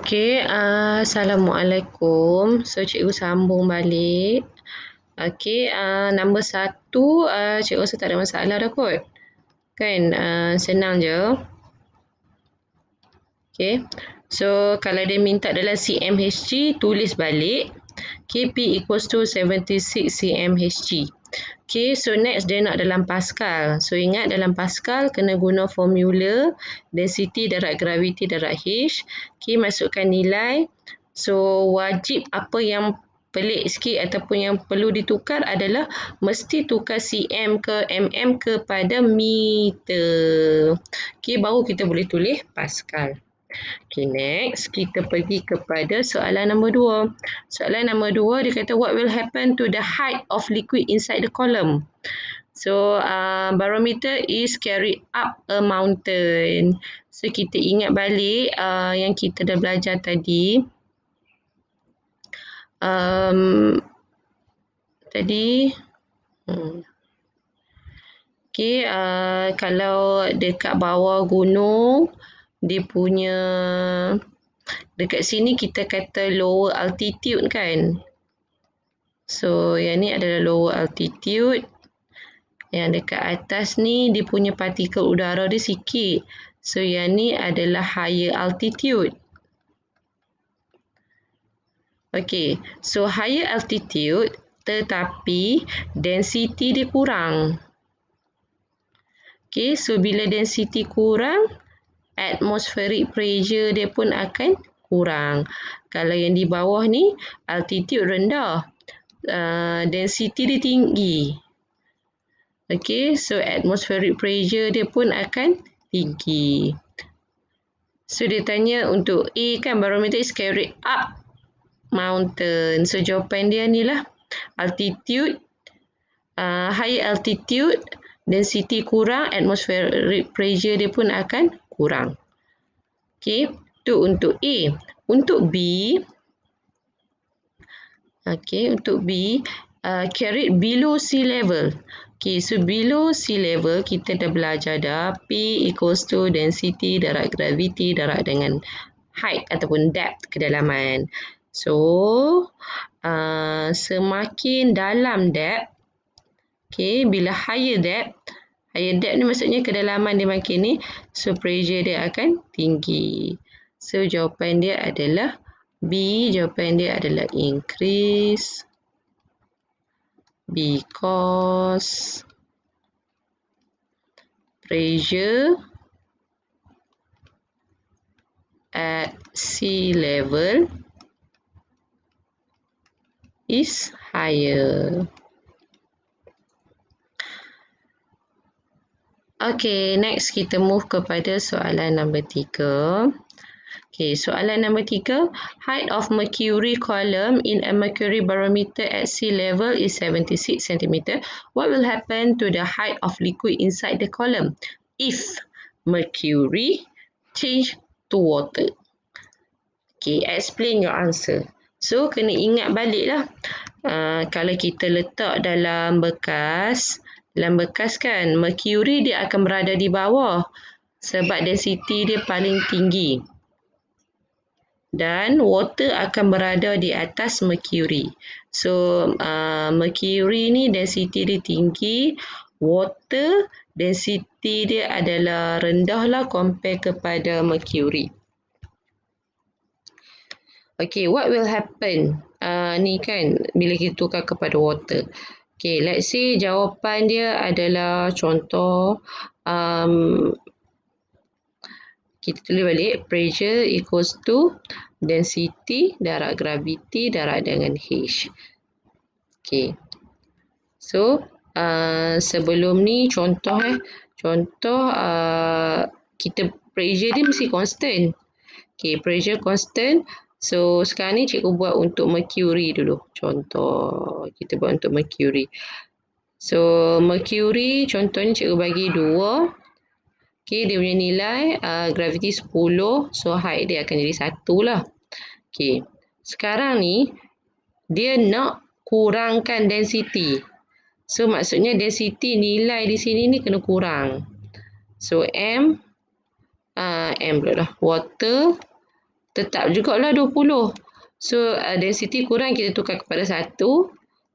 Okey, Assalamualaikum. So, cikgu sambung balik. Okey, nombor 1, cikgu rasa tak ada masalah dah kot. Kan, senang je. Okey, so kalau dia minta dalam cmHg, tulis balik. Kp equals to 76 cmHg. Okay, so next dia nak dalam Pascal. So ingat dalam Pascal kena guna formula density darab graviti darab H. Okay, masukkan nilai. So wajib apa yang pelik sikit ataupun yang perlu ditukar adalah mesti tukar cm ke mm kepada meter. Okay, baru kita boleh tulis Pascal. Okay, next kita pergi kepada soalan nombor 2. Soalan nombor 2 dia kata what will happen to the height of liquid inside the column. So, barometer is carried up a mountain. So, kita ingat balik yang kita dah belajar tadi. Okay, kalau dekat bawah gunung, dia punya dekat sini kita kata lower altitude kan. So yang ni adalah lower altitude. Yang dekat atas ni dia punya partikel udara dia sikit. So yang ni adalah higher altitude. Okay, so higher altitude tetapi density dia kurang. Okay, so bila density kurang, atmospheric pressure dia pun akan kurang. Kalau yang di bawah ni altitude rendah, density dia tinggi. Okay, so atmospheric pressure dia pun akan tinggi. So dia tanya untuk A kan, barometer is carried up mountain. So jawapan dia ni lah, altitude, high altitude, density kurang, atmospheric pressure dia pun akan kurang. Okay, tu untuk A. Untuk B, carried below sea level. Okay, so below sea level kita dah belajar dah. P equals to density darab gravity darab dengan height ataupun depth, kedalaman. So, semakin dalam depth, okay, bila higher depth ni maksudnya kedalaman dia makin ni, so pressure dia akan tinggi. So jawapan dia adalah B, jawapan dia adalah increase because pressure at sea level is higher. Okay, next kita move kepada soalan nombor 3. Okay, soalan nombor 3. Height of mercury column in a mercury barometer at sea level is 76 cm. What will happen to the height of liquid inside the column if mercury change to water? Okay, explain your answer. So, kena ingat balik lah. Kalau kita letak dalam bekas kan, mercury dia akan berada di bawah sebab density dia paling tinggi. Dan water akan berada di atas mercury. So, mercury ni density dia tinggi, water density dia adalah rendah lah compare kepada mercury. Okay, what will happen? Ni kan, bila kita tukar kepada water. Okay, let's say jawapan dia adalah contoh, kita tulis balik, pressure equals to density darab gravity darab dengan H. Okay. So, sebelum ni contoh kita pressure dia mesti constant. Okay, pressure constant. So, sekarang ni cikgu buat untuk mercury dulu. Contoh, kita buat untuk mercury. So, mercury contohnya cikgu bagi 2. Okay, dia punya nilai gravity 10. So, height dia akan jadi 1 lah. Okay, sekarang ni dia nak kurangkan density. So, maksudnya density nilai di sini ni kena kurang. So, M pula lah. Water tetap jugalah 20. So, density kurang kita tukar kepada 1.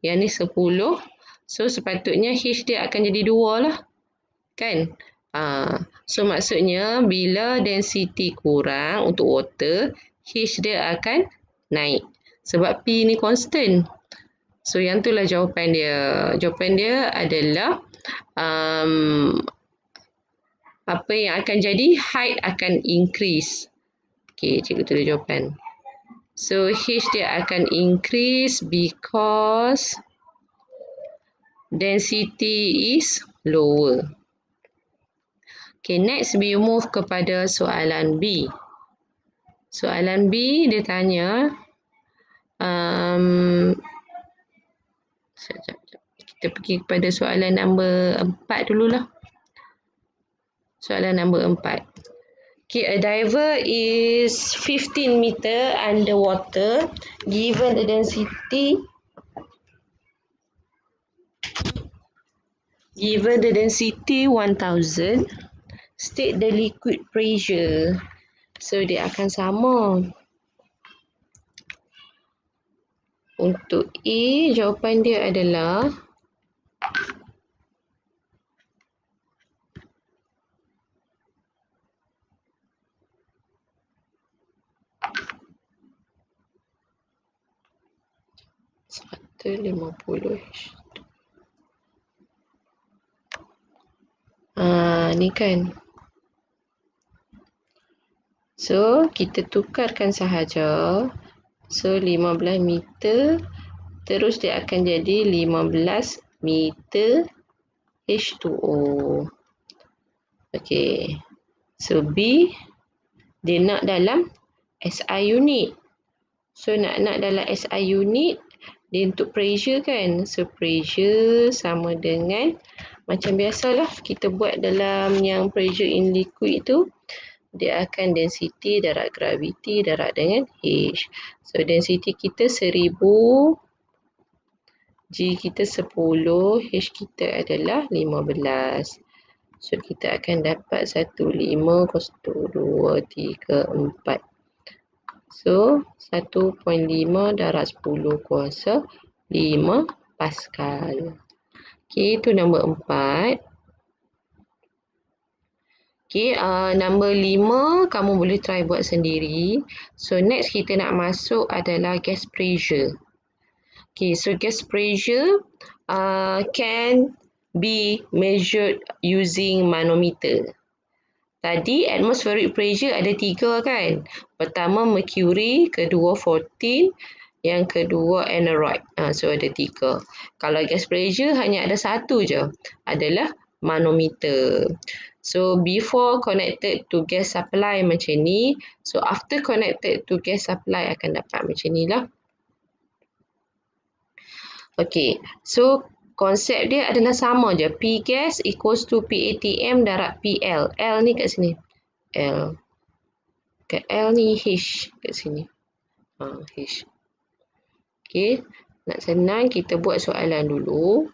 Yang ni 10. So, sepatutnya H dia akan jadi 2 lah. Kan? So, maksudnya bila density kurang untuk water, H dia akan naik. Sebab P ni constant. So, yang itulah jawapan dia. Jawapan dia adalah apa yang akan jadi? Height akan increase. Okay, cikgu tulis jawapan. So, H dia akan increase because density is lower. Okay, next we move kepada soalan B. Soalan B dia tanya, kita pergi kepada soalan nombor 4 dululah. Soalan nombor 4. Okay, a diver is 15 meter underwater given the density 1000. State the liquid pressure. So, dia akan sama. Untuk A, jawapan dia adalah ni kan. So, kita tukarkan sahaja. So, 15 meter. Terus dia akan jadi 15 meter H2O. Okay. So, B, dia nak dalam SI unit. So, nak dalam SI unit, dia untuk pressure kan. So, pressure sama dengan, macam biasalah kita buat dalam yang pressure in liquid tu, dia akan density darab graviti darab dengan H. So, density kita 1000, G kita 10, H kita adalah 15. So, kita akan dapat 15, 2, 3, 4. So, 1.5 darab 10 kuasa 5 Pascal. Okay, itu nombor 4. Okay, nombor 5 kamu boleh try buat sendiri. So, next kita nak masuk adalah gas pressure. Okay, so gas pressure can be measured using manometer. Tadi atmospheric pressure ada 3 kan. Pertama mercury, kedua 14, yang kedua aneroid. So ada 3. Kalau gas pressure hanya ada 1 je, adalah manometer. So before connected to gas supply macam ni, so after connected to gas supply akan dapat macam ni lah. Okay, so konsep dia adalah sama je. P gas equals to PATM darab PL. L ni kat sini. L. Kat L ni H kat sini. H. Okay, nak senang kita buat soalan dulu.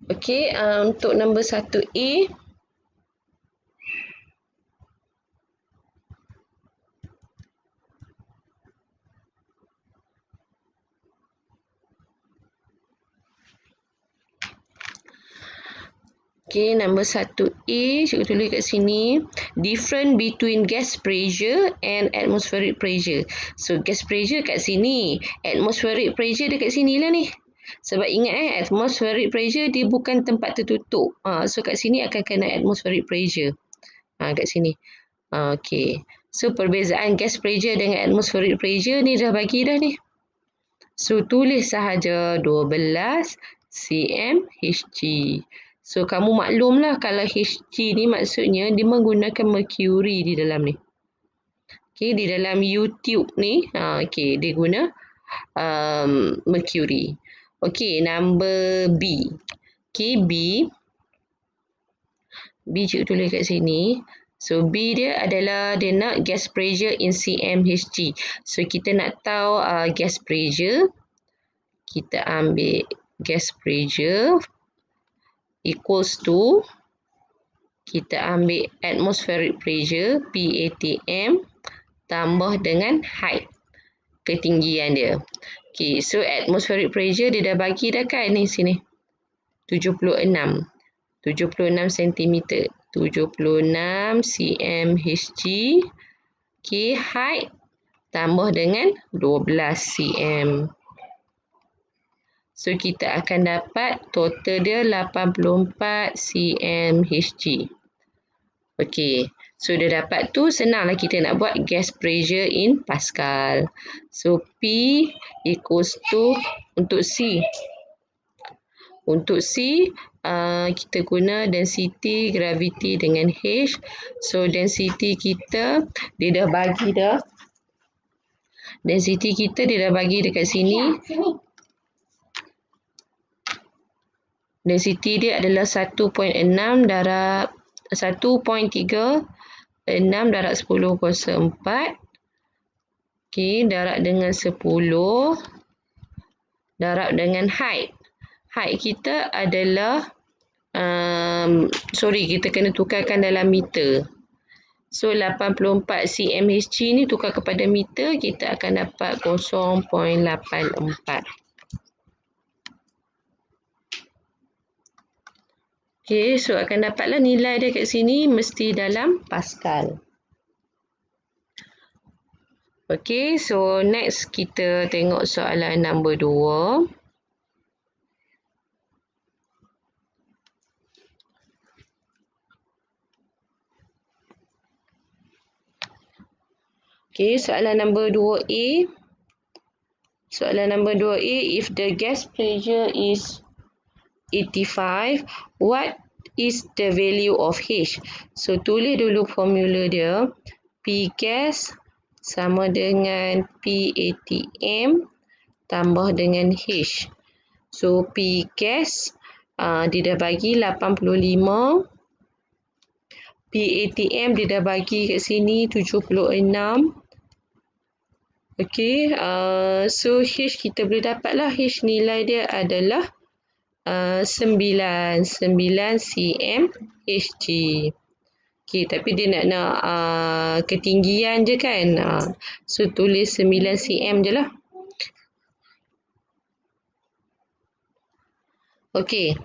Okay, untuk nombor 1A. Okay, nombor 1A, cikgu tulis kat sini. Difference between gas pressure and atmospheric pressure. So, gas pressure kat sini. Atmospheric pressure dekat sini lah ni. Sebab ingat atmospheric pressure dia bukan tempat tertutup. So, kat sini akan kena atmospheric pressure. Kat sini. Okay. So, perbezaan gas pressure dengan atmospheric pressure ni dah bagi dah ni. So, tulis sahaja 12 cm Hg. So, kamu maklumlah kalau Hg ni maksudnya dia menggunakan mercury di dalam ni. Okay, di dalam U-tube ni, okay, dia guna mercury. Okay, number B. Okay, B. B cikgu tulis kat sini. So, B dia adalah dia nak gas pressure in cm Hg. So, kita nak tahu gas pressure. Kita ambil gas pressure equals to, kita ambil atmospheric pressure PATM tambah dengan height, ketinggian dia. Okay, so atmospheric pressure dia dah bagi dah kan ni sini. 76 cm. 76 cm Hg. Okay, height tambah dengan 12 cm. So, kita akan dapat total dia 84 cm Hg. Okay. So, dah dapat tu, senanglah kita nak buat gas pressure in Pascal. So, P equals to, untuk C. Untuk C, kita guna density, gravity dengan H. So, density kita, dia dah bagi dah. Density kita, dia dah bagi dekat sini. Density dia adalah 1.6 darab 1.36 darab 10/4. Okey, darab dengan 10 darab dengan height. Height kita adalah kita kena tukarkan dalam meter. So 84 cm Hg ni tukar kepada meter, kita akan dapat 0.84. Okay, so akan dapatlah nilai dia kat sini mesti dalam Pascal. Okay, so next kita tengok soalan nombor 2. Okay, soalan nombor 2A. Soalan nombor 2A, if the gas pressure is 85, what is the value of H? So, tulis dulu formula dia. P gas sama dengan PATM tambah dengan H. So, P gas dia dah bagi 85. PATM dia dah bagi kat sini 76. Okay, so H kita boleh dapatlah. H nilai dia adalah 9 cm Hg. Okay, tapi dia nak ketinggian je kan. So, tulis 9 cm je lah. Okay.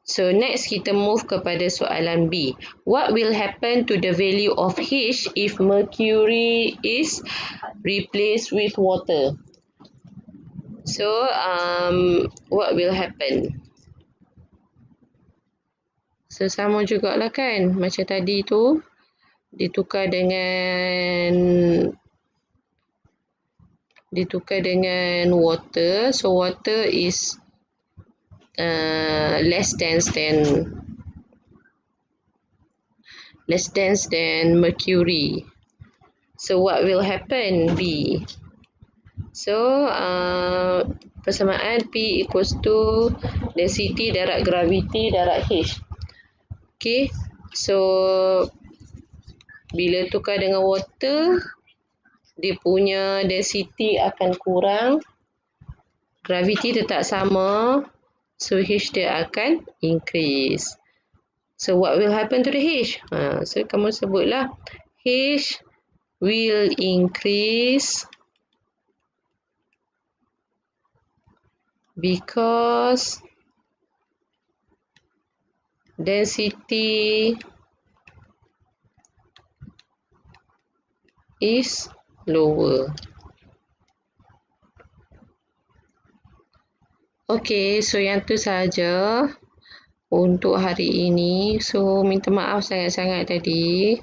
So, next kita move kepada soalan B. What will happen to the value of H if mercury is replaced with water? So, what will happen? So, sama jugalah kan. Macam tadi tu, ditukar dengan water. So, water is less dense than mercury. So, what will happen? B. So, persamaan P equals to density darab gravity darab H. Okay, so bila tukar dengan water, dia punya density akan kurang, gravity tetap sama, so H dia akan increase. So what will happen to the H? So kamu sebutlah, H will increase because density is lower. Okay, so yang tu saja untuk hari ini. So minta maaf sangat-sangat tadi.